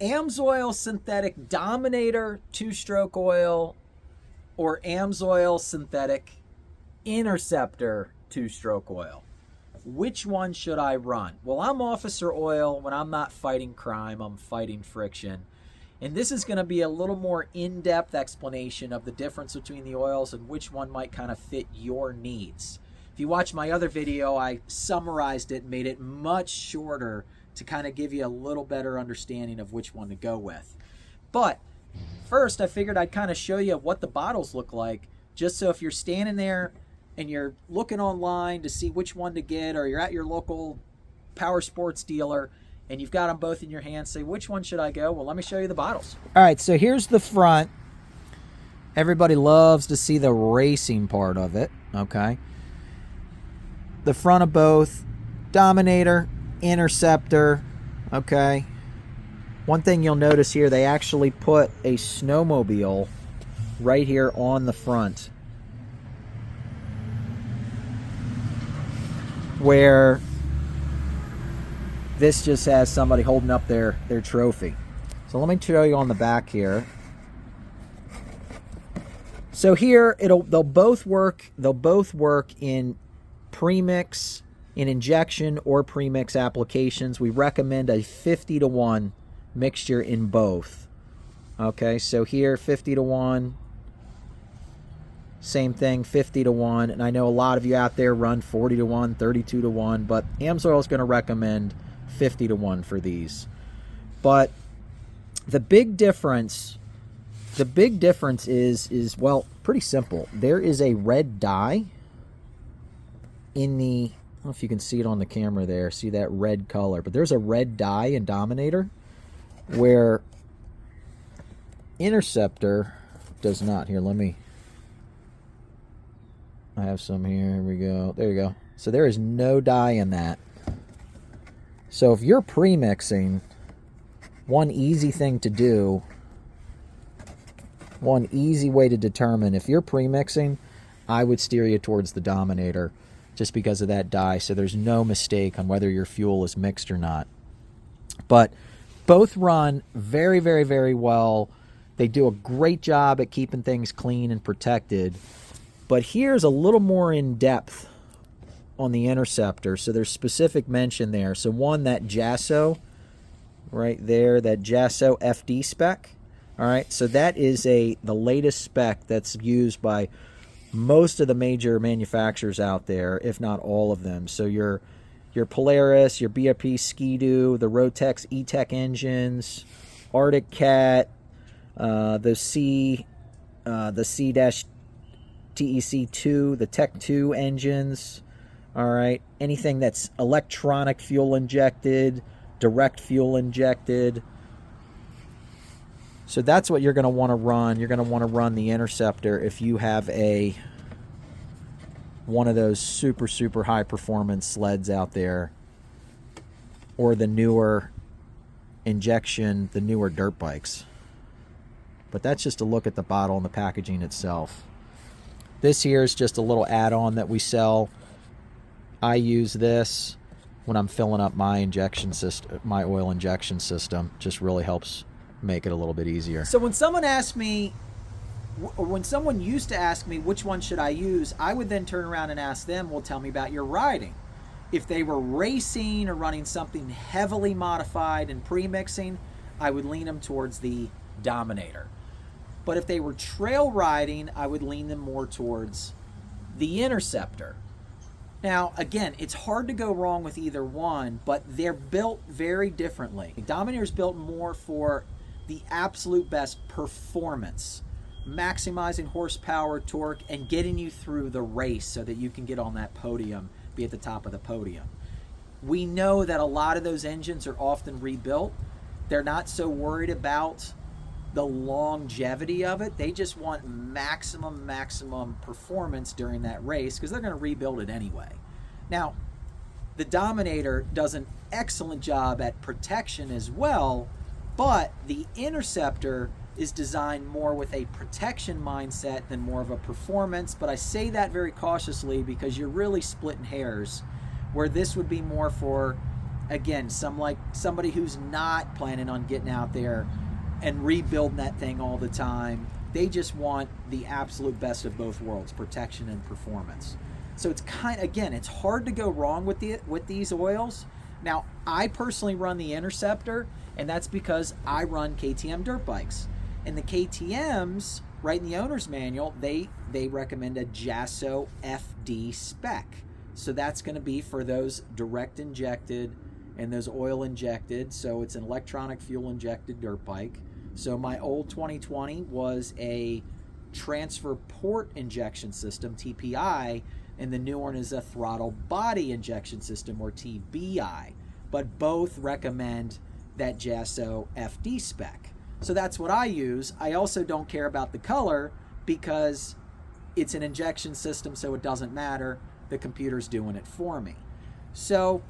AMSOIL synthetic Dominator 2-stroke oil or AMSOIL synthetic Interceptor 2-stroke oil. Which one should I run? Well, I'm Officer Oil. When I'm not fighting crime, I'm fighting friction. And this is going to be a little more in-depth explanation of the difference between the oils and which one might kind of fit your needs. If you watch my other video, I summarized it and made it much shorter to kind of give you a little better understanding of which one to go with. But first, I figured I'd kind of show you what the bottles look like, just so if you're standing there and you're looking online to see which one to get, or you're at your local power sports dealer and you've got them both in your hands, say, which one should I go? Well, let me show you the bottles. All right, so here's the front. Everybody loves to see the racing part of it, okay? The front of both, Dominator, Interceptor, okay? One thing you'll notice here, they actually put a snowmobile right here on the front, where this just has somebody holding up their trophy. So let me show you on the back here. So here they'll both work in premix, in injection or premix applications. We recommend a 50-to-1 mixture in both. Okay, so here 50-to-1. Same thing, 50-to-1. And I know a lot of you out there run 40-to-1, 32-to-1, but AMSOIL is going to recommend 50-to-1 for these. But the big difference is, well, pretty simple. There is a red dye in the, I don't know if you can see it on the camera there, see that red color, but there's a red dye in Dominator where Interceptor does not. Here, I have some here. Here we go. There you go. So there is no dye in that. So if you're pre-mixing, one easy thing to do, one easy way to determine if you're pre-mixing, I would steer you towards the Dominator just because of that dye, so there's no mistake on whether your fuel is mixed or not. But both run very, very, very well. They do a great job at keeping things clean and protected. But here's a little more in depth on the Interceptor. So there's specific mention there. So one, that JASO right there, that JASO FD spec. All right, so that is the latest spec that's used by most of the major manufacturers out there, if not all of them. So your Polaris, your BRP Ski-Doo, the Rotex E-Tech engines, Arctic Cat, the C-TEC2, the Tech 2 engines, all right, anything that's electronic fuel injected, direct fuel injected. So that's what you're going to want to run. You're going to want to run the Interceptor if you have one of those super, super high performance sleds out there, or the newer injection, the newer dirt bikes. But that's just a look at the bottle and the packaging itself. This here is just a little add-on that we sell. I use this when I'm filling up my injection system, my oil injection system. Just really helps make it a little bit easier. So when someone asks me, or when someone used to ask me which one should I use, I would then turn around and ask them, well, tell me about your riding. If they were racing or running something heavily modified and pre-mixing, I would lean them towards the Dominator. But if they were trail riding, I would lean them more towards the Interceptor. Now, again, it's hard to go wrong with either one, but they're built very differently. The Dominator is built more for the absolute best performance, maximizing horsepower, torque, and getting you through the race so that you can get on that podium, be at the top of the podium. We know that a lot of those engines are often rebuilt. They're not so worried about the longevity of it. They just want maximum performance during that race because they're going to rebuild it anyway. Now, the Dominator does an excellent job at protection as well, but the Interceptor is designed more with a protection mindset than more of a performance. But I say that very cautiously because you're really splitting hairs, where this would be more for again, somebody who's not planning on getting out there and rebuilding that thing all the time. They just want the absolute best of both worlds, protection and performance. So it's again, it's hard to go wrong with these oils. Now, I personally run the Interceptor, and that's because I run KTM dirt bikes. And the KTMs, right in the owner's manual, they recommend a JASO FD spec. So that's going to be for those direct injected and those oil injected. So it's an electronic fuel injected dirt bike. So my old 2020 was a transfer port injection system, TPI, and the new one is a throttle body injection system, or TBI. But both recommend that JASO FD spec. So that's what I use. I also don't care about the color because it's an injection system, so it doesn't matter. The computer's doing it for me. So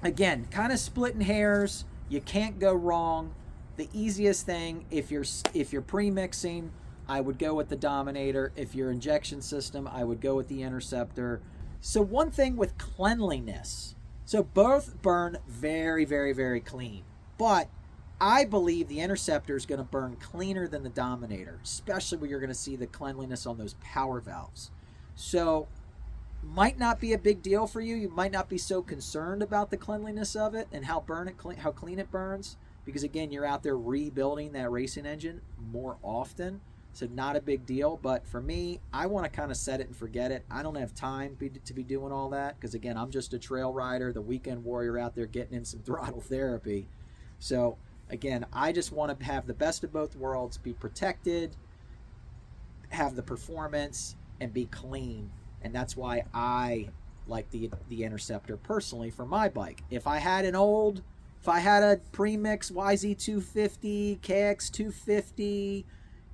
again, kind of splitting hairs. You can't go wrong. The easiest thing, if you're pre-mixing, I would go with the Dominator. If you're injection system, I would go with the Interceptor. So one thing with cleanliness. So both burn very, very, very clean. But I believe the Interceptor is going to burn cleaner than the Dominator, especially when you're going to see the cleanliness on those power valves. So might not be a big deal for you. You might not be so concerned about the cleanliness of it and how clean it burns, because again, you're out there rebuilding that racing engine more often. So not a big deal. But for me, I want to kind of set it and forget it. I don't have time to be doing all that, because again, I'm just a trail rider, the weekend warrior out there getting in some throttle therapy. So again, I just want to have the best of both worlds, be protected, have the performance, and be clean. And that's why I like the Interceptor personally for my bike. If I had a premix YZ250, KX250,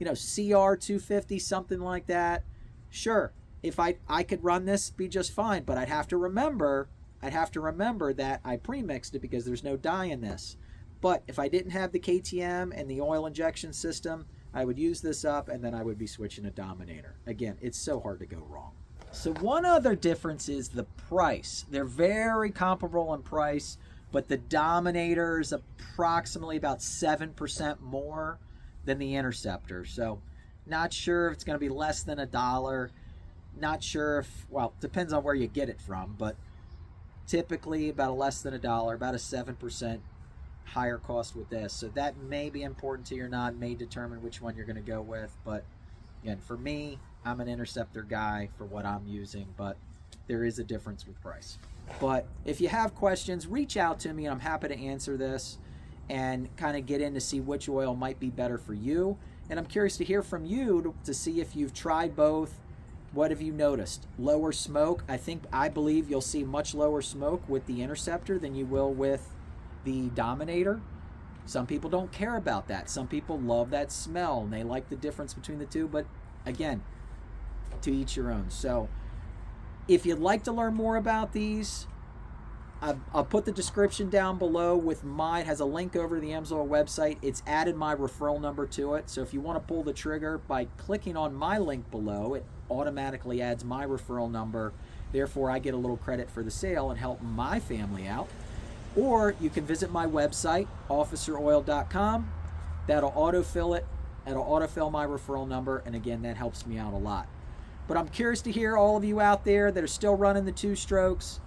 CR250, something like that, sure, if I could run this, be just fine. But I'd have to remember that I premixed it because there's no dye in this. But if I didn't have the KTM and the oil injection system, I would use this up, and then I would be switching a Dominator. Again, it's so hard to go wrong. So one other difference is the price. They're very comparable in price, but the Dominator is approximately about 7% more than the Interceptor. So not sure if it's going to be less than $1. Not sure if, well, depends on where you get it from, but typically about less than $1, about a 7% higher cost with this. So that may be important to you or not, may determine which one you're going to go with. But again, for me, I'm an Interceptor guy for what I'm using, but there is a difference with price. But if you have questions, reach out to me and I'm happy to answer this and kind of get in to see which oil might be better for you. And I'm curious to hear from you to see if you've tried both. What have you noticed? Lower smoke. I believe you'll see much lower smoke with the Interceptor than you will with the Dominator. Some people don't care about that. Some people love that smell and they like the difference between the two. But again, to each your own. So if you'd like to learn more about these, I'll put the description down below with it has a link over to the AMSOIL website. It's added my referral number to it. So if you want to pull the trigger by clicking on my link below, it automatically adds my referral number. Therefore, I get a little credit for the sale and help my family out. Or you can visit my website, officeroil.com. That'll autofill it. It'll autofill my referral number. And again, that helps me out a lot. But I'm curious to hear all of you out there that are still running the two-strokes,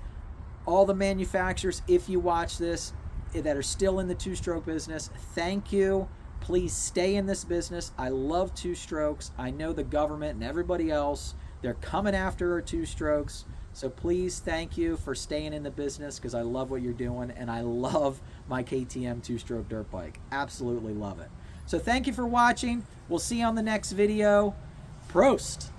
all the manufacturers, if you watch this, that are still in the two-stroke business, thank you. Please stay in this business. I love two-strokes. I know the government and everybody else, they're coming after our two-strokes. So please, thank you for staying in the business, because I love what you're doing, and I love my KTM two-stroke dirt bike. Absolutely love it. So thank you for watching. We'll see you on the next video. Prost!